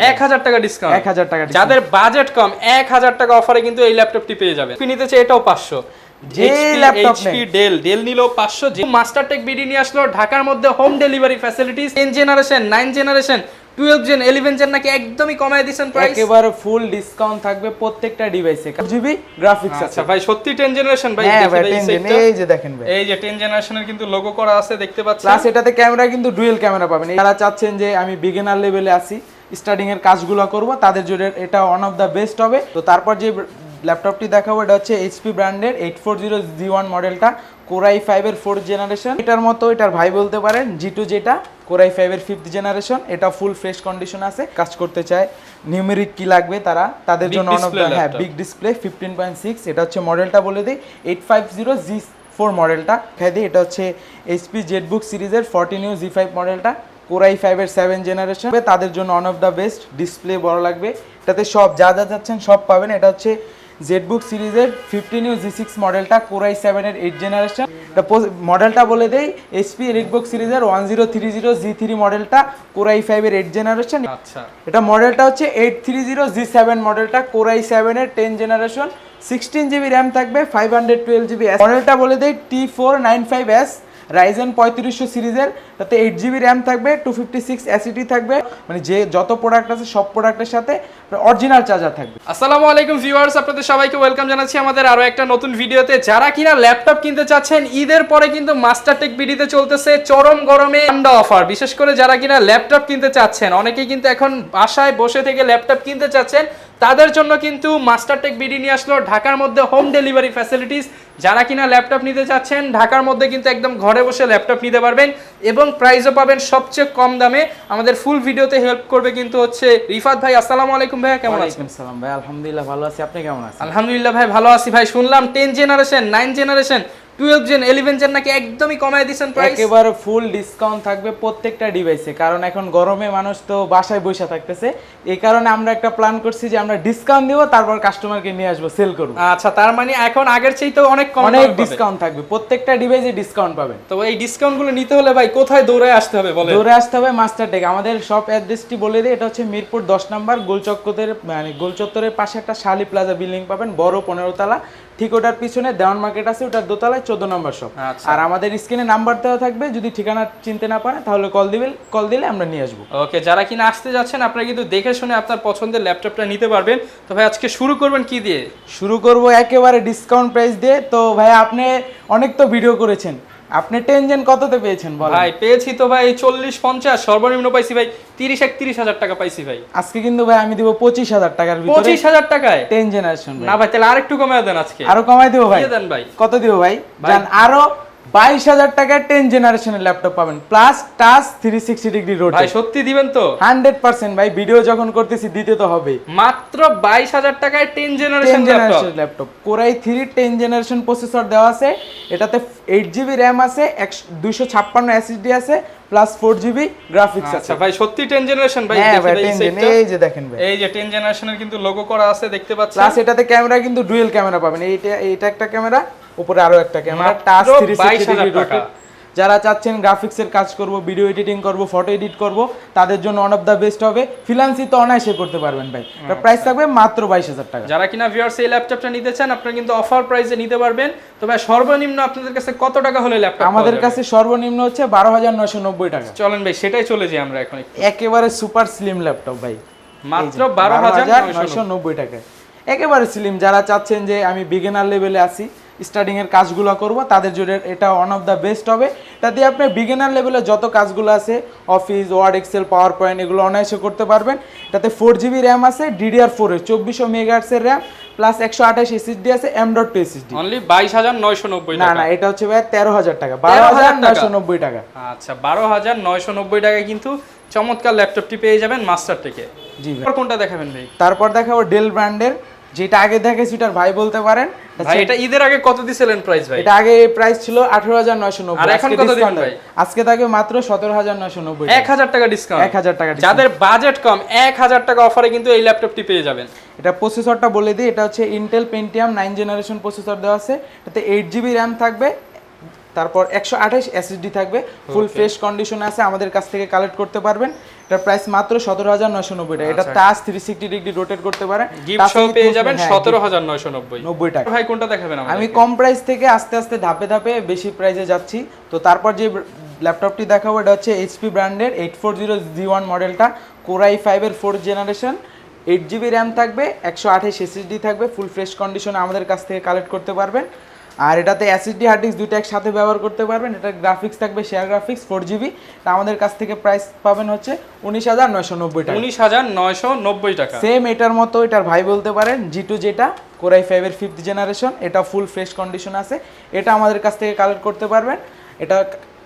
1000 টাকা ডিসকাউন্ট, 1000 টাকা। যাদের বাজেট কম 1000 টাকা অফারে কিন্তু এই ল্যাপটপটি পেয়ে যাবেন। নিতে চাই এটাও 500, যে ল্যাপটপ এইচপি ডেল নিলো 500। যে মাস্টারটেক বিডি নিয়ে আসলো, ঢাকার মধ্যে home delivery facilities, 10 generation, 9 generation, 12 gen, 11 gen নাকি একদমই কমায় দিবেন প্রাইস। একেবারে ফুল ডিসকাউন্ট থাকবে প্রত্যেকটা ডিভাইসে। জিবি গ্রাফিক্স আছে। আচ্ছা ভাই, সত্যি 10 জেনারেশন ভাই? হ্যাঁ ভাই 10 জেন, এই যে দেখেন ভাই, এই যে 10 জেনারেশনের কিন্তু লোগো করা আছে, দেখতে পাচ্ছেন। প্লাস এটাতে ক্যামেরা কিন্তু ডুয়াল ক্যামেরা পাবেন। যারা চাচ্ছেন যে আমি বিগিনার লেভেলে আছি, স্টার্টিং এর কাজগুলো করব, তাদের জন্য এটা ওয়ান অফ দা বেস্ট হবে। তো তারপর যে ল্যাপটপটি দেখাবো এটা হচ্ছে এইচপি ব্র্যান্ডের 840G1 মডেলটা, Core i5 এর 4th জেনারেশন। এটার মতো এটার ভাই বলতে পারেন G2, যেটা Core i5 এর 5th জেনারেশন। এটা ফুল ফ্রেশ কন্ডিশন আছে। কাজ করতে চায়, নিউমেরিক কি লাগবে তাদের জন্য অন অফ দা, হ্যাঁ বিগ ডিসপ্লে 15.6। এটা হচ্ছে মডেলটা বলে দিই 850G4 মডেলটা খাই দিই। এটা হচ্ছে এইচপি জেটবুক সিরিজের 14U G5 মডেলটা, Core i5 এর 7th জেনারেশন। তাদের জন্য one of the best, display বড় লাগবে, এটাতে সব যা যা চাচ্ছেন সব পাবেন। এটা হচ্ছে জেটবুক সিরিজের 15U G6 মডেলটা, Core i7 এর 8th জেনারেশন। মডেলটা বলে দেই এইচপি এলিটবুক সিরিজের 1030G3 মডেলটা, Core i5 এর 8th জেনারেশন। আচ্ছা, এটা মডেলটা হচ্ছে 830G7 মডেলটা, Core i7 এর 10th জেনারেশন। 16GB র্যাম থাকবে, 512GB। মডেলটা বলে দেই T495S Ryzen 3500 সিরিজের, তাতে 8GB র্যাম থাকবে, 256 SSD থাকবে। মানে যে যত প্রোডাক্ট আছে সব প্রোডাক্টের সাথে অরিজিনাল চার্জার থাকবে। আসসালামু আলাইকুম ভিউয়ার্স, আপনাদের সবাইকে ওয়েলকাম জানাচ্ছি আমাদের আরো একটা নতুন ভিডিওতে। যারা কিনা ল্যাপটপ কিনতে চাচ্ছেন, ঈদের পরে কিন্তু মাস্টারটেক বিডিতে চলতেছে চরম গরমে ঠান্ডা অফার। বিশেষ করে যারা কিনা ল্যাপটপ কিনতে চাচ্ছেন, অনেকেই কিন্তু এখন বাসায় বসে থেকে ল্যাপটপ কিনতে চাচ্ছেন, তাদের জন্য কিন্তু মাস্টারটেক বিডি নিয়ে আসলো, ঢাকার মধ্যে হোম ডেলিভারি ফ্যাসিলিটিস। যারা কিনা ল্যাপটপ নিতে চাচ্ছেন, ঢাকার মধ্যে কিন্তু একদম ঘরে বসে ল্যাপটপ নিতে পারবেন এবং প্রাইসও পাবেন সবচেয়ে কম দামে। আমাদের ফুল ভিডিওতে হেল্প করবে কিন্তু হচ্ছে রিফাত ভাই। আসসালামু আলাইকুম ভাই, কেমন আছেন? আসসালাম ভাই, আলহামদুলিল্লাহ ভালো আছি, আপনি কেমন আছেন? আলহামদুলিল্লাহ ভাই ভালো আছি ভাই। শুনলাম 10 জেনারেশন, 9 জেনারেশন, 12 জেন, 11 জেন নাকি একদমই কমায় দিবেন প্রাইস। একেবারে ফুল ডিসকাউন্ট থাকবে প্রত্যেকটা ডিভাইসে, কারণ এখন গরমে মানুষ তো বাসায় বসে থাকতেছে। এই কারণে আমরা একটা প্ল্যান করছি যে আমরা ডিসকাউন্ট দিব, তারপর কাস্টমারকে নিয়ে আসবো, সেল করব। আচ্ছা, তার মানে এখন আগের চাইতে অনেক কম, অনেক ডিসকাউন্ট থাকবে, প্রত্যেকটা ডিভাইসে ডিসকাউন্ট পাবেন। তো এই ডিসকাউন্টগুলো নিতে হলে ভাই কোথায় দৌড়ে আসতে হবে বলেন? দৌড়ে আসতে হবে মাস্টারটেক। আমাদের শপ অ্যাড্রেসটি বলে দিই, এটা হচ্ছে মিরপুর 10 নম্বর গোলচত্বরের পাশে একটা শালি প্লাজা বিল্ডিং পাবেন, বড় 15 তলা। ঠিক ওটার পিছনে দেওয়ান মার্কেট আছে, ওটার দোতলায় 14 নম্বর শপ। আর আমাদের স্ক্রিনে নাম্বার দেওয়া থাকবে, যদি ঠিকানা চিনতে না পারেন তাহলে কল দিলে আমরা নিয়ে আসবো। ওকে, যারা কিনা আসতে যাচ্ছেন আপনারা কিন্তু দেখে শুনে আপনার পছন্দের ল্যাপটপটা নিতে পারবেন। তো ভাই আজকে শুরু করবেন কি দিয়ে? শুরু করব একেবারে ডিসকাউন্ট প্রাইস দিয়ে। তো ভাই আপনি অনেক তো ভিডিও করেছেন, আপনি 10 জেন কততে পেয়েছেন বলেন? ভাই পেয়েছি তো ভাই 40-50, সর্বনিম্ন পাইছি ভাই 30-31 হাজার টাকা পাইছি ভাই। আজকে কিন্তু ভাই আমি দিব 25,000 টাকার ভিতরে। 25,000 টাকায় 10 জেনারেশন? না ভাই, তাহলে আরেকটু কমায় দেন আজকে। আরো কমাই দিব ভাই? দেন ভাই। কত দিব ভাই? জান আরো 22,000 টাকায় 10 জেনারেশনের ল্যাপটপ পাবেন, প্লাস টাচ 360 ডিগ্রি রোটেট। ভাই সত্যি দিবেন তো? 100% ভাই, ভিডিও যখন করতেছি দিতে তো হবে। মাত্র 22,000 টাকায় 10 generation laptop, Core i3 10 generation processor দেওয়া আছে, এটাতে 8GB র্যাম আছে, 256 SSD আছে, প্লাস 4GB গ্রাফিক্স আছে। আচ্ছা ভাই, সত্যি 10 জেনারেশন ভাই? হ্যাঁ ভাই 10 জেন, এই যে দেখেন ভাই, এই যে 10 জেনারেশনের কিন্তু লোগো করা আছে, দেখতে পাচ্ছেন। প্লাস এটাতে ক্যামেরা কিন্তু ডুয়াল ক্যামেরা পাবেন। এইটা একটা ক্যামেরা, উপরে আরো একটা ক্যামেরা, টাচ 360 ডিগ্রি রোটেট। যারা চাচ্ছেন গ্রাফিক্সের কাজ করব, ভিডিও এডিটিং করব, ফটো এডিট করব, তাদের জন্য ওয়ান অফ দা বেস্ট হবে। ফ্রিল্যান্সিং তো অনায়াসে করতে পারবেন ভাই। এর প্রাইস থাকবে মাত্র 22,000 টাকা। যারা কিনা ভিউয়ার্স এই ল্যাপটপটা নিতে চান, আপনারা কিন্তু অফার প্রাইসে নিতে পারবেন। তো ভাই সর্বনিম্ন আপনাদের কাছে কত টাকা হলে ল্যাপটপ? আমাদের কাছে সর্বনিম্ন হচ্ছে 12,990 টাকা। চলেন ভাই সেটাই চলে যাই আমরা এখন। একেবারে সুপার স্লিম ল্যাপটপ ভাই, মাত্র 12,990 টাকা, একেবারে স্লিম। যারা চাচ্ছেন যে আমি বিগিনার লেভেলে আছি, স্টার্টিং এর কাজগুলো করব, তাদের জন্য এটা ওয়ান অফ দা বেস্ট হবে। তাতে আপনি বিগিনার লেভেলে যত কাজগুলো আছে, Office, Word, Excel, PowerPoint, এগুলো অনায়াসে করতে পারবেন। এটাতে 4GB র্যাম আছে, DDR4 এর 2400 মেগাহার্টজের র্যাম, প্লাস 128 SSD আছে, M.2 SSD। অনলি 22,990 টাকা? না, এটা হচ্ছে ভাই 13,000 টাকা, 12,990 টাকা। আচ্ছা, 12,990 টাকায় কিন্তু চমৎকার ল্যাপটপটি পেয়ে যাবেন মাস্টারটেকে। জি ভাই, কোনটা দেখাবেন ভাই? তারপর দেখাবো ডেল ব্র্যান্ডের, যেটা আগে দেখেছি ওটার ভাই বলতে পারেন। ভাই এটা ঈদের আগে কত দিছিলেন প্রাইস ভাই? এটা আগে প্রাইস ছিল 18,990, আর এখন কত দিবেন ভাই? আজকে থাকে মাত্র 17,990, 1000 টাকা ডিসকাউন্ট। 1000 টাকা। যাদের বাজেট কম 1000 টাকা অফারে কিন্তু এই ল্যাপটপটি পেয়ে যাবেন। এটা প্রসেসরটা বলে দিই, এটা হচ্ছে ইন্টেল পেন্টিয়াম 9 জেনারেশন প্রসেসর দেওয়া আছে, এটাতে 8GB র্যাম থাকবে, তারপর 128 SSD থাকবে, ফুল ফ্রেশ কন্ডিশনে আছে, আমাদের কাছ থেকে কালেক্ট করতে পারবেন। এটার প্রাইস মাত্র 17,990 টাকা। এটা টাচ 360 ডিগ্রি রোটেট করতে পারে, গিফট সহ পেয়ে যাবেন 17,990 টাকা। ভাই কোনটা দেখাবেন আমাদের? আমি কম প্রাইস থেকে আস্তে আস্তে ধাপে ধাপে বেশি প্রাইসে যাচ্ছি। তো তারপর যে ল্যাপটপটি দেখাবো এটা হচ্ছে এইচপি ব্র্যান্ডের 840G1 মডেলটা, Core i5 এর 4th জেনারেশন, 8GB র্যাম থাকবে, 128 এসএসডি থাকবে, ফুল ফ্রেশ কন্ডিশনে আমাদের কাছ থেকে কালেক্ট করতে পারবেন। আর এটাতে এসএসডি হার্ড ডিস্ক দুইটা একসাথে ব্যবহার করতে পারবেন। এটা গ্রাফিক্স থাকবে শেয়ার গ্রাফিক্স 4GB। তা আমাদের কাছ থেকে প্রাইস পাবেন হচ্ছে 19,990 টাকা। 19,990 টাকা। সেম এটার মতো এটার ভাই বলতে পারেন G2, যেটা Core i5 এর 5th জেনারেশন, এটা ফুল ফ্রেশ কন্ডিশন আছে। এটা আমাদের কাছ থেকে কালেক্ট করতে পারবেন। এটা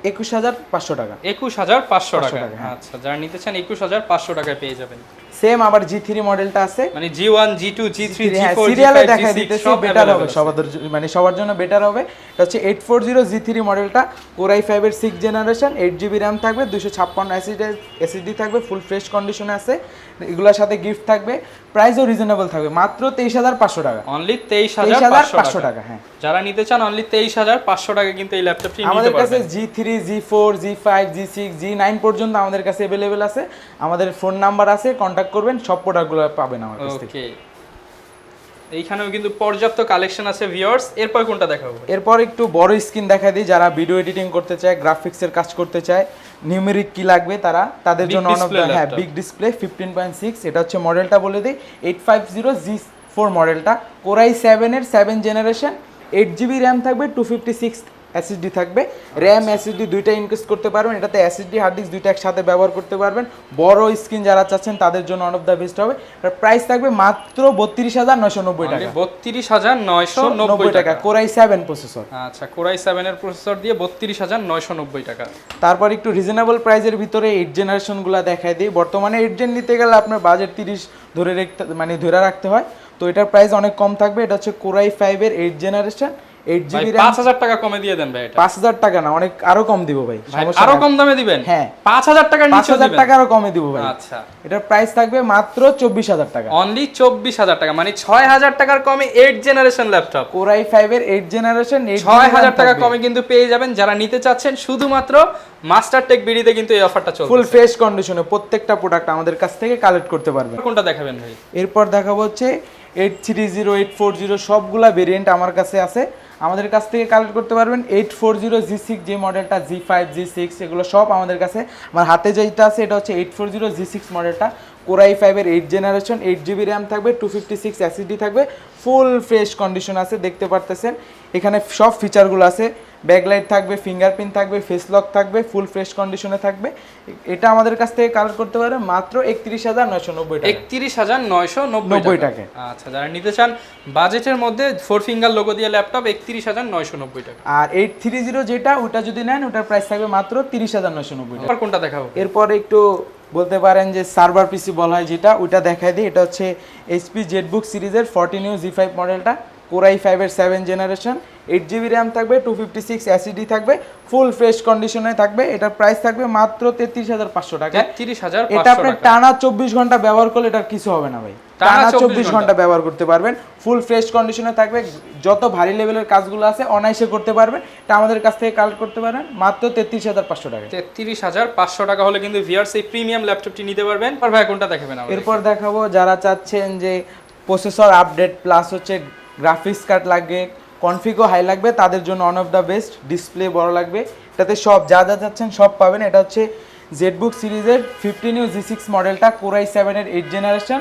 21,500 টাকা। 21,500 টাকা। হ্যাঁ। আচ্ছা, যারা নিতে চান 21,500 টাকায় পেয়ে যাবেন। সেম আবার G3 মডেলটা আছে, মানে G1 G2 G3 G4 সিরিয়ালে G5 দেখাই G6 দিতেছি, সব বেটার হবে available সবার মানে সবার জন্য বেটার হবে। এটা হচ্ছে 840G3 মডেলটা, Core i5 এর 6th জেনারেশন, 8GB র্যাম থাকবে, 256 এসএসডি থাকবে, ফুল ফ্রেশ কন্ডিশনে আছে। এগুলোর সাথে গিফট থাকবে, প্রাইসও রিজনেবল থাকবে, মাত্র 23,500 টাকা। অনলি 23,500 টাকা। হ্যাঁ, যারা নিতে চান অনলি 23,500 টাকা কিন্তু এই ল্যাপটপটি নিতে আমাদের কাছে পারবেন। G3 G4 G5 G6 G9 পর্যন্ত আমাদের কাছে अवेलेबल আছে। আমাদের ফোন নাম্বার আছে, কন্টাক্ট করবেন, সব প্রোডাক্টগুলো পাবেন আমার কাছ থেকে। ওকে, এইখানেও কিন্তু পর্যাপ্ত কালেকশন আছে ভিউয়ার্স। এরপর কোনটা দেখাবো? এরপর একটু বড় স্ক্রিন দেখাই দিই, যারা ভিডিও এডিটিং করতে চায়, গ্রাফিক্সের কাজ করতে চায়, নিউমেরিক কি লাগবে তাদের জন্য হ্যাঁ বিগ ডিসপ্লে 15.6। এটা হচ্ছে মডেলটা বলে দিই, 850G4 মডেলটা, Core i7 এর 7th জেনারেশন, 8GB র্যাম থাকবে, 256 এসএসডি থাকবে, র্যাম এসএসডি দুইটা ইনক্রিজ করতে পারবেন। এটাতে এসএসডি হার্ড ডিস্ক দুইটা একসাথে ব্যবহার করতে পারবেন। বড় স্ক্রিন যারা চাচ্ছেন তাদের জন্য ওয়ান অফ দ্য বেস্ট হবে। এর প্রাইস থাকবে মাত্র 32,990 টাকা। 32,990 টাকা। Core i7 processor. আচ্ছা, Core i7 এর প্রসেসর দিয়ে 32,990 টাকা। তারপর একটু রিজনেবল প্রাইসের ভিতরে 8 জেনারেশনগুলো দেখাই দিই। বর্তমানে 8 জেন নিতে গেলে আপনার বাজেট 30 ধরে রাখতে হয়, তো এটার প্রাইস অনেক কম থাকবে। এটা হচ্ছে Core i5 এর 8 জেনারেশন, 8GB র্যাম। 5,000 টাকা কমে দিয়ে দেন ভাই। এটা 5,000 টাকা না, অনেক আরো কম দিব ভাই। আরো কম দামে দিবেন? হ্যাঁ, 5,000 টাকার নিচে দিবেন? 5,000 টাকা আরো কমে দিব ভাই। আচ্ছা, এটার প্রাইস থাকবে মাত্র 24,000 টাকা। অনলি 24,000 টাকা, মানে 6,000 টাকার কমে 8 জেনারেশন ল্যাপটপ। Core i5 এর 8 জেনারেশন, 6,000 টাকা কমে কিন্তু পেয়ে যাবেন। যারা নিতে চাচ্ছেন শুধুমাত্র মাস্টার টেক বিডিতে কিন্তু এই অফারটা চলছে। ফুল ফ্রেশ কন্ডিশনে প্রত্যেকটা প্রোডাক্ট আমাদের কাছ থেকে কালেক্ট করতে পারবেন। কোনটা দেখাবেন ভাই? এরপর দেখাবো হচ্ছে 830 840, সবগুলা ভেরিয়েন্ট আমার কাছে আছে, আমাদের কাছ থেকে কালেক্ট করতে পারবেন। 840G6 যে মডেলটা, G5 G6 এগুলো সব আমাদের কাছে। আমার হাতে যেটা আছে এটা হচ্ছে 840G6 মডেলটা, Core i5 এর 8 জেনারেশন, 8GB র্যাম থাকবে, 256 এসএসডি থাকবে, ফুল ফ্রেশ কন্ডিশন আছে, দেখতে পারতেছেন। এখানে সব ফিচারগুলো আছে, ব্যাকলাইট থাকবে, ফিঙ্গারপ্রিন্ট থাকবে, ফেস লক থাকবে, ফুল ফ্রেশ কন্ডিশনে থাকবে। এটা আমাদের কাছ থেকে কালেক্ট করতে পারে মাত্র 31,990 টাকা। 31,990 টাকা। আচ্ছা, যারা নিতে চান বাজেটের মধ্যে 4 ফিঙ্গার লোগো দিয়ে ল্যাপটপ, 31,990 টাকা। আর 830 যেটা, ওটা যদি নেন ওটার প্রাইস থাকবে মাত্র 30,990 টাকা। আর কোনটা দেখাবো? এরপর একটু বলতে পারেন যে সার্ভার পিসি বলা হয় যেটা, ওইটা দেখাই দিই। এটা হচ্ছে এইচপি জেটবুক সিরিজের 14U G5 মডেলটা, Core i5 এর 7 জেনারেশন, 8GB র্যাম থাকবে, 256 এসএসডি থাকবে, ফুল ফ্রেশ কন্ডিশনে থাকবে। এটার প্রাইস থাকবে মাত্র 33,500 টাকা। 33,500 এটা আপনি টানা 24 ঘন্টা ব্যবহার করলে এটার কিছু হবে না ভাই। টানা 24 ঘন্টা ব্যবহার করতে পারবেন, ফুল ফ্রেশ কন্ডিশনে থাকবে। যত ভারী লেভেলের কাজগুলো আছে অনায়াসে করতে পারবেন। এটা আমাদের কাছ থেকে কালেক্ট করতে পারেন মাত্র 33,500 টাকা। 33,500 টাকা হলে কিন্তু ভিউয়ার্স এই প্রিমিয়াম ল্যাপটপটি নিতে পারবেন। আর ভাই কোনটা দেখাবেন আমাদের? এরপর দেখাবো যারা চাচ্ছেন যে প্রসেসর আপডেট প্লাস হচ্ছে গ্রাফিক্স কার্ড লাগবে, কনফিগও হাই লাগবে, তাদের জন্য one of the best. Display বড় লাগবে, এটাতে সব যা চাচ্ছেন সব পাবেন। এটা হচ্ছে জেটবুক সিরিজের 15U G6 মডেলটা, Core i7 এর 8 জেনারেশন,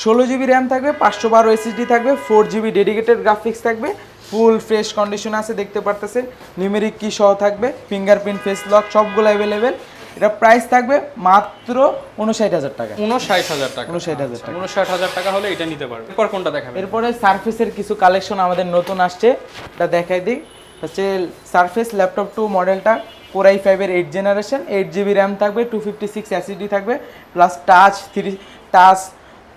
16GB র্যাম থাকবে, 512 এসএসডি থাকবে, 4GB ডেডিকেটেড গ্রাফিক্স থাকবে, ফুল ফ্রেশ কন্ডিশন আছে, দেখতে পারতেছেন। নিউমেরিক কি সহ থাকবে, ফিঙ্গারপ্রিন্ট, ফেস লক সবগুলো অ্যাভেলেবেল। এটা প্রাইস থাকবে মাত্র 59,000 টাকা। 59,000 টাকা। 59,000 টাকা। 59,000 টাকা হলে এটা নিতে পারবেন। এরপর কোনটা দেখাবেন? এরপরে সারফেসের কিছু কালেকশন আমাদের নতুন আসছে, এটা দেখাই দিই। হচ্ছে সারফেস ল্যাপটপ 2 মডেলটা, Core i5 এর 8 জেনারেশন, 8GB র্যাম থাকবে, 256 এসএসডি থাকবে, plus touch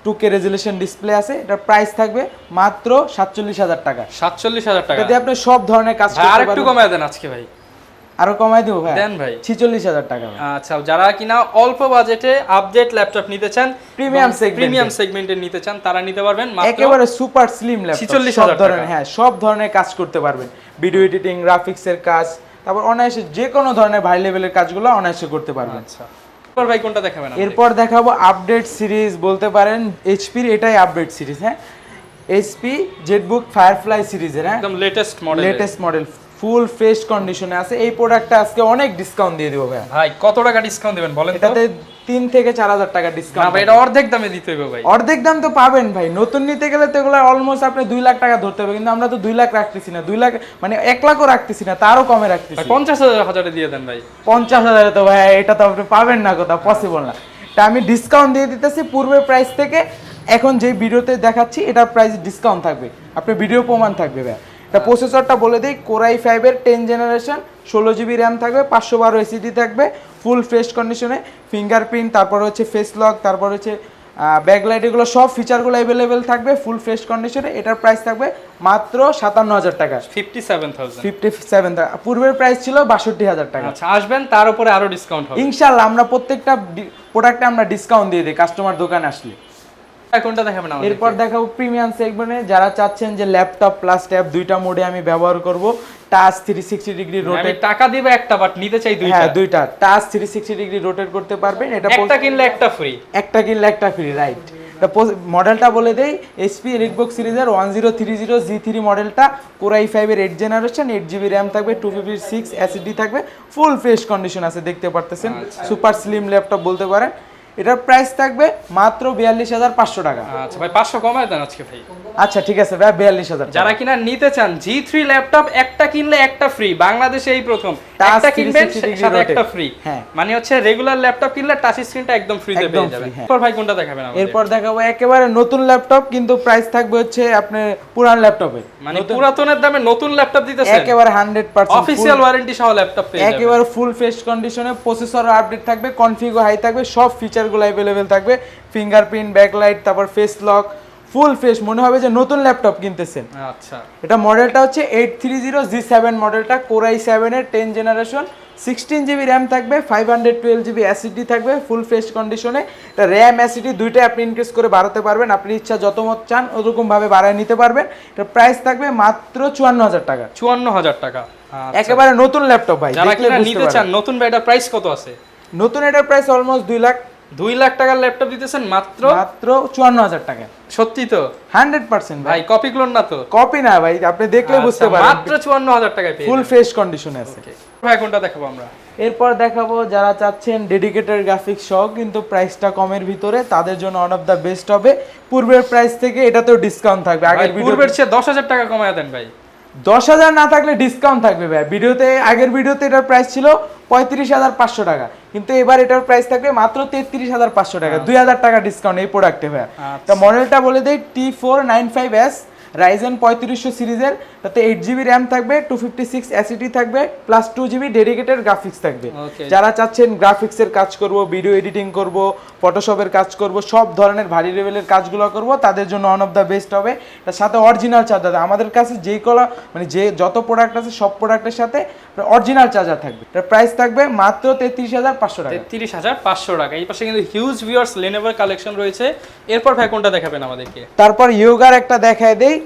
2K resolution display আছে। এটার প্রাইস থাকবে মাত্র 47,000 টাকা। 47,000 টাকা। এটাতে আপনি সব ধরনের কাজ করতে পারবেন। আরেকটু কমায় দেন আজকে ভাই। আরো কমাই দেবো ভাই? দেন ভাই। 46,000 টাকা। আচ্ছা, যারা কিনা অল্প বাজেটে আপডেট ল্যাপটপ নিতে চান, প্রিমিয়াম সেগমেন্টে নিতে চান, তারা নিতে পারবেন মাত্র একেবারে সুপার স্লিম ল্যাপটপ, 46,000 টাকা। হ্যাঁ, সব ধরনের কাজ করতে পারবেন, ভিডিও এডিটিং, গ্রাফিক্সের কাজ, তারপর অনায়াসে যে কোনো ধরনের ভাই লেভেলের কাজগুলো অনায়াসে করতে পারবেন। আচ্ছা, এরপর ভাই কোনটা দেখাবেন আমাদের? এরপর দেখাবো আপডেট সিরিজ বলতে পারেন, এইচপির এটাই আপডেট সিরিজ। হ্যাঁ, এইচপি জেটবুক ফায়ারফ্লাই সিরিজের, হ্যাঁ একদম লেটেস্ট মডেল ফুল ফ্রেশ কন্ডিশনে আছে। এই প্রোডাক্টটা আজকে অনেক ডিসকাউন্ট দিয়ে দিব ভাই। ভাই কত টাকা ডিসকাউন্ট দিবেন বলেন তো? এটাতে 3 থেকে 4000 টাকা না ডিসকাউন্ট। ভাই এটা অর্ধেক দামে দিতে হবে ভাই। অর্ধেক দাম তো পাবেন ভাই, নতুন নিতে গেলে তো এগুলো অলমোস্ট আপনি 2 লাখ টাকা ধরতে হবে, কিন্তু আমরা তো 2 লাখ রাখতেছি না, 2 লাখ মানে 1 লাখও রাখতেছি না, তারও কমে রাখতেছি। ভাই 50,000 দিয়ে দেন ভাই। 50,000 তো ভাই এটা তো আপনি পাবেন না, কোথাও পসিবল না। এটা আমি ডিসকাউন্ট দিয়ে দিতেছি পূর্বের প্রাইস থেকে। এখন যে ভিডিওতে দেখাচ্ছি এটার প্রাইস ডিসকাউন্ট থাকবে, আপনার ভিডিও প্রমাণ থাকবে ভাই। এটা প্রসেসরটা বলে দিই, কোরাই 5 এর 10 জেনারেশন, 16 জিবি র্যাম থাকবে, 512 এসএসডি থাকবে, ফুল ফ্রেশ কন্ডিশনে, ফিঙ্গারপ্রিন্ট, তারপর হচ্ছে ফেস লক, তারপর হচ্ছে ব্যাকলাইট, এগুলো সব ফিচারগুলো অ্যাভেলেবেল থাকবে ফুল ফ্রেশ কন্ডিশনে। এটার প্রাইস থাকবে মাত্র 57,000 টাকা, 57,000। পূর্বের প্রাইস ছিল 62,000 টাকা। আচ্ছা আসবেন, তার উপরে আরো ডিসকাউন্ট হবে ইনশাআল্লাহ আমরা প্রত্যেকটা প্রোডাক্টে আমরা ডিসকাউন্ট দিয়ে দিই কাস্টমার দোকানে আসলে। কোনটা দেখাবেন আমাদের? এরপর দেখাবো প্রিমিয়াম সেগমেন্টে, যারা চাচ্ছেন যে ল্যাপটপ প্লাস ট্যাব দুইটা মোডে আমি ব্যবহার করব, টাচ 360 ডিগ্রি আমি রোটেট। টাকা দিব একটা বাট নিতে চাই দুইটা। হ্যাঁ দুইটা টাচ 360 ডিগ্রি রোটেট করতে পারবেন। এটা একটা কিনলে একটা ফ্রি, একটা কিনলে একটা ফ্রি, রাইট। মডেলটা বলে দেই, এইচপি এলিটবুক সিরিজের 1030G3 মডেলটা, কোরাই 5 এর 8 জেনারেশন, 8 জিবি র্যাম থাকবে, 256 এসএসডি থাকবে, ফুল ফ্রেশ কন্ডিশন আছে, দেখতে পারতেছেন, সুপার স্লিম ল্যাপটপ বলতে পারেন। এটার প্রাইস থাকবে মাত্র 42,500 টাকা। আচ্ছা ভাই 500 কমায় দেন আজকে ভাই। আচ্ছা ঠিক আছে ভাই, 42,000। যারা কিনা নিতে চান G3 ল্যাপটপ, একটা কিনলে একটা ফ্রি, বাংলাদেশে এই প্রথম। Touch একটা কিনবেন 360 degree সাথে একটা rotate। ফ্রি, হ্যাঁ। মানে হচ্ছে রেগুলার ল্যাপটপ কিনলে টাচ স্ক্রিনটা একদম ফ্রিতে পেয়ে যাবেন। হ্যাঁ। এরপর ভাই কোনটা দেখাবেন আমাদের? এরপর দেখাবো একেবারে নতুন ল্যাপটপ, কিন্তু প্রাইস থাকবে হচ্ছে আপনার পুরান ল্যাপটপে, মানে পুরাতনের দামে নতুন ল্যাপটপ দিতেছেন, একেবারে 100% অফিশিয়াল ওয়ারেন্টি সহ ল্যাপটপ পেয়ে যাবেন, একেবারে ফুল ফ্রেশ কন্ডিশনে, প্রসেসর আপডেট থাকবে, কনফিগও হাই থাকবে, সব ফিচারগুলো अवेलेबल থাকবে, ফিঙ্গারপ্রিন্ট, ব্যাকলাইট, তারপর ফেস লক, ফুল ফ্রেশ, মনে হবে যে নতুন ল্যাপটপ কিনতেছেন। আচ্ছা এটা মডেলটা হচ্ছে 830G7 মডেলটা, কোরাই 7 এর 10 জেনারেশন, 16 জিবি র্যাম থাকবে, 512 জিবি এসএসডি থাকবে, ফুল ফ্রেশ কন্ডিশনে। এটা র্যাম এসএসডি দুইটাই আপনি ইনক্রিজ করে বাড়াতে পারবেন, আপনি ইচ্ছা যত মত চান ওরকম ভাবে বাড়ায় নিতে পারবেন। এটা প্রাইস থাকবে মাত্র 54,000 টাকা, 54,000 টাকা। আচ্ছা। একেবারে নতুন ল্যাপটপ ভাই, যারা দেখলে কিনা বুঝতে নিতে চান পারবেন। নতুন ভাই, এটা প্রাইস কত আছে? নতুন এটার প্রাইস অলমোস্ট 2 লাখ, 2 লাখ টাকার ল্যাপটপ দিতেছেন মাত্র 54,000 টাকা। সত্যি তো 100% ভাই, কপি ক্লোন না তো? কপি না ভাই, আপনি দেখলে বুঝতে আচ্ছা, পারবেন, মাত্র 54,000 টাকায় পেয়ে ফুল যাবেন। ফ্রেশ কন্ডিশনে আছে। ভাই কোনটা দেখাবো আমরা? এরপর দেখাবো যারা চাচ্ছেন ডেডিকেটেড গ্রাফিক্স সহ কিন্তু প্রাইসটা কমের ভিতরে, তাদের জন্য ওয়ান অফ দ্য বেস্ট হবে। পূর্বের প্রাইস থেকে এটাতেও ডিসকাউন্ট থাকবে, আগের পূর্বের চেয়ে 10,000 টাকা কমায় দেন ভাই। 10,000 না থাকলে ডিসকাউন্ট থাকবে ভাই। ভিডিওতে আগের ভিডিওতে এটার প্রাইস ছিল 35,500 টাকা, কিন্তু এবার এটার প্রাইস থাকবে মাত্র 33,500 টাকা, 2,000 টাকা ডিসকাউন্ট এই প্রোডাক্টে ভাই। তা মডেলটা বলে দেই, T495S রাইজেন 3500 সিরিজের, তাতে 8 জিবি র্যাম থাকবে, 256 এসএসডি থাকবে, প্লাস 2 জিবি ডেডিকেটেড গ্রাফিক্স থাকবে। যারা চাচ্ছেন গ্রাফিক্সের কাজ করব, ভিডিও এডিটিং করব, ফটোশপের কাজ করব, সব ধরনের ভারী লেভেলের কাজগুলো করব, তাদের জন্য ওয়ান অফ দ্য বেস্ট হবে। তার সাথে অরিজিনাল চার্জার, আমাদের কাছে যেই মানে যে যত প্রোডাক্ট আছে সব প্রোডাক্টের সাথে অরিজিনাল চার্জার থাকবে। এটার প্রাইস থাকবে মাত্র 33,500 টাকা। 33,500 টাকা। এই পাশে কিন্তু হিউজ ভিউয়ার্স লেনোভোর কালেকশন রয়েছে। এরপর ভাই কোনটা দেখাবেন আমাদেরকে? তারপর ইয়োগার একটা দেখায় দেই।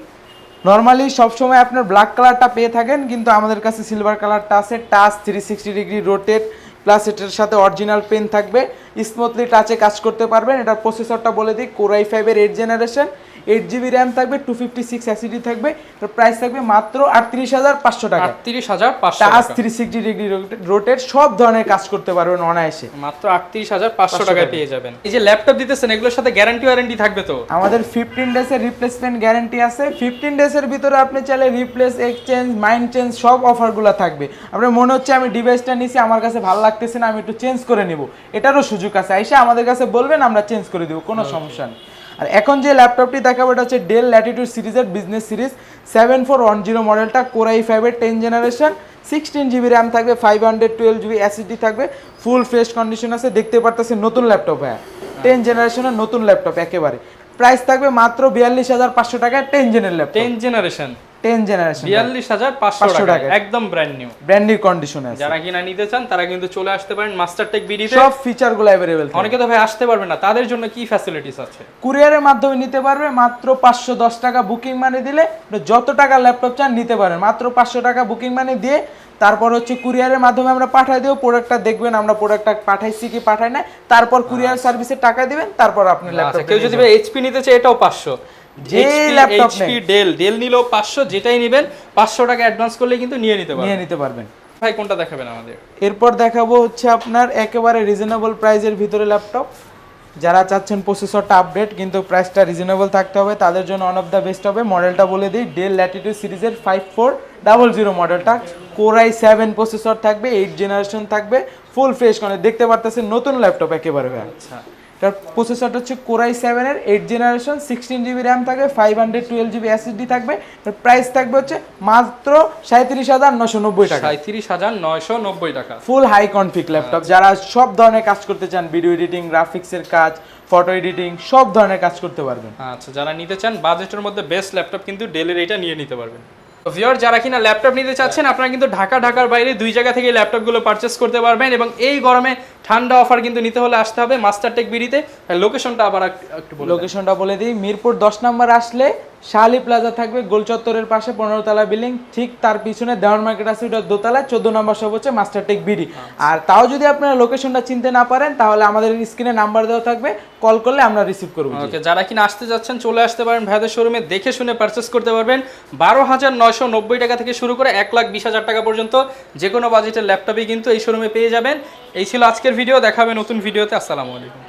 নরমালি সবসময় আপনার ব্ল্যাক কালারটা পেয়ে থাকেন, কিন্তু আমাদের কাছে সিলভার কালারটা আছে, টাচ 360 ডিগ্রি রোটেট, প্লাস এটার সাথে অরিজিনাল পেন থাকবে, স্মুথলি টাচে কাজ করতে পারবেন। এটার প্রসেসরটা বলে দিই, কোরাই 5 এর 8 জেনারেশন, 8 জিবি র্যাম থাকবে, 256 এসএসডি থাকবে। এটার প্রাইস থাকবে মাত্র 38,500 টাকা। 38,500 টাচ টাকা, 360 ডিগ্রি রোটেট, সব ধরনের কাজ করতে পারবেন অনায়াসে, মাত্র 38,500 টাকায় পেয়ে যাবেন। এই যে ল্যাপটপ দিতেছেন, এগুলোর সাথে গ্যারান্টি ওয়ারেন্টি থাকবে তো? আমাদের 15 ডেজের রিপ্লেসমেন্ট গ্যারান্টি আছে। 15 ডেজের ভিতরে আপনি চাইলে রিপ্লেস, এক্সচেঞ্জ, মাইন্ড চেঞ্জ সব অফারগুলো থাকবে। আপনার মনে হচ্ছে আমি ডিভাইসটা নিছি, আমার কাছে ভালো লাগতেছে না, আমি একটু চেঞ্জ করে নিব, এটারও সুযোগ আছে। আইসা আমাদের কাছে বলবেন, আমরা চেঞ্জ করে দিব, কোনো সমস্যা নেই। আর এখন যে ল্যাপটপটি দেখাবো এটা হচ্ছে ডেল ল্যাটিটিউড সিরিজের বিজনেস সিরিজ 7410 মডেলটা, কোরাই 5 এর 10 জেনারেশন, 16 জিবি র্যাম থাকবে, 512 জিবি এসএসডি থাকবে, ফুল ফ্রেশ কন্ডিশন আছে, দেখতে পারতেছেন নতুন ল্যাপটপ হ্যাঁ, 10 জেনারেশনের নতুন ল্যাপটপ একেবারে। প্রাইস থাকবে মাত্র 42,500 টাকায় 10 জেনের ল্যাপটপ, 10 জেনারেশন 42,500 টাকা, একদম ব্র্যান্ড নিউ কন্ডিশনে আছে। যারা কিনা নিতে চান তারা কিন্তু চলে আসতে পারেন মাস্টারটেক বিডিতে, সব ফিচারগুলো अवेलेबल থাকে। অনেকে তো ভাই আসতে পারবে না, তাদের জন্য কি ফ্যাসিলিটিস আছে? কুরিয়ারের মাধ্যমে নিতে পারবে, মাত্র 510 টাকা বুকিং মানি দিলে যত টাকা ল্যাপটপ চান নিতে পারেন, মাত্র 500 টাকা বুকিং মানি দিয়ে তারপর হচ্ছে কুরিয়ারের মাধ্যমে আমরা পাঠিয়ে দেবো, প্রোডাক্টটা দেখবেন আমরা প্রোডাক্টটা পাঠাইছি কি পাঠাই না, তারপর কুরিয়ার সার্ভিসের টাকা দিবেন, তারপর আপনি ল্যাপটপ কেউ যদি এইচপি নিতে চায় এটাও 500, যে ল্যাপটপ এইচপি ডেল নিলেও 500, যেটাই নেবেন 500 টাকা অ্যাডভান্স করলে কিন্তু নিয়ে নিতে পারবেন। ভাই কোনটা দেখাবেন আমাদের? এরপর দেখাবো হচ্ছে আপনার একেবারে রিজনেবল প্রাইসের ভিতরে ল্যাপটপ। যারা চাচ্ছেন প্রসেসরটা আপডেট কিন্তু প্রাইসটা রিজনেবল থাকতে হবে, তাদের জন্য ওয়ান অফ দ্য বেস্ট হবে। মডেলটা বলে দিই, ডেল ল্যাটিটিউড সিরিজের 5400 মডেলটা, কোর i7 প্রসেসর থাকবে, 8 জেনারেশন থাকবে, ফুল ফ্রেশ করে দেখতে পারতেছেন নতুন ল্যাপটপ একেবারে। আচ্ছা, এটার প্রসেসরটা হচ্ছে কোর i7 এর 8 জেনারেশন, 16GB র্যাম থাকবে, 512GB SSD থাকবে। এর প্রাইস থাকবে হচ্ছে মাত্র 37,990 টাকা। 37,990 টাকা। ফুল হাই কনফিগ ল্যাপটপ, যারা সব ধরনের কাজ করতে চান, ভিডিও এডিটিং, গ্রাফিক্সের কাজ, ফটো এডিটিং, সব ধরনের কাজ করতে পারবেন। আচ্ছা, যারা নিতে চান বাজেটের মধ্যে বেস্ট ল্যাপটপ কিন্তু ডেলের এটা নিয়ে নিতে পারবেন। তো ভিউয়ার, যারা কিনা ল্যাপটপ নিতে চাচ্ছেন আপনারা কিন্তু ঢাকার বাইরে দুই জায়গা থেকে ল্যাপটপগুলো পারচেস করতে পারবেন, এবং এই গরমে ঠান্ডা অফার কিন্তু নিতে হলে আসতে হবে মাস্টারটেক বিডিতে। লোকেশনটা আবার একটু বলুন। লোকেশনটা বলে দিই, মিরপুর 10 নম্বর আসলে শালি প্লাজা থাকবে, গোল চত্বরের পাশে 15 তলা বিল্ডিং, ঠিক তার পিছনে দেওয়ান মার্কেট আছে, ওটা দোতলায় 14 নম্বর সব হচ্ছে মাস্টারটেক বিডি। আর তাও যদি আপনারা লোকেশনটা চিনতে না পারেন তাহলে আমাদের স্ক্রিনে নাম্বার দেওয়া থাকবে, কল করলে আমরা রিসিভ করব। ওকে, যারা কিনা আসতে যাচ্ছেন চলে আসতে পারেন ভাইদের শোরুমে, দেখে শুনে পারচেস করতে পারবেন। 12,990 টাকা থেকে শুরু করে 1,20,000 টাকা পর্যন্ত যে কোনো বাজেটের ল্যাপটপই কিন্তু এই শোরুমে পেয়ে যাবেন। এই ছিল আজকের ভিডিও, দেখাবে নতুন ভিডিওতে। আসসালামু আলাইকুম।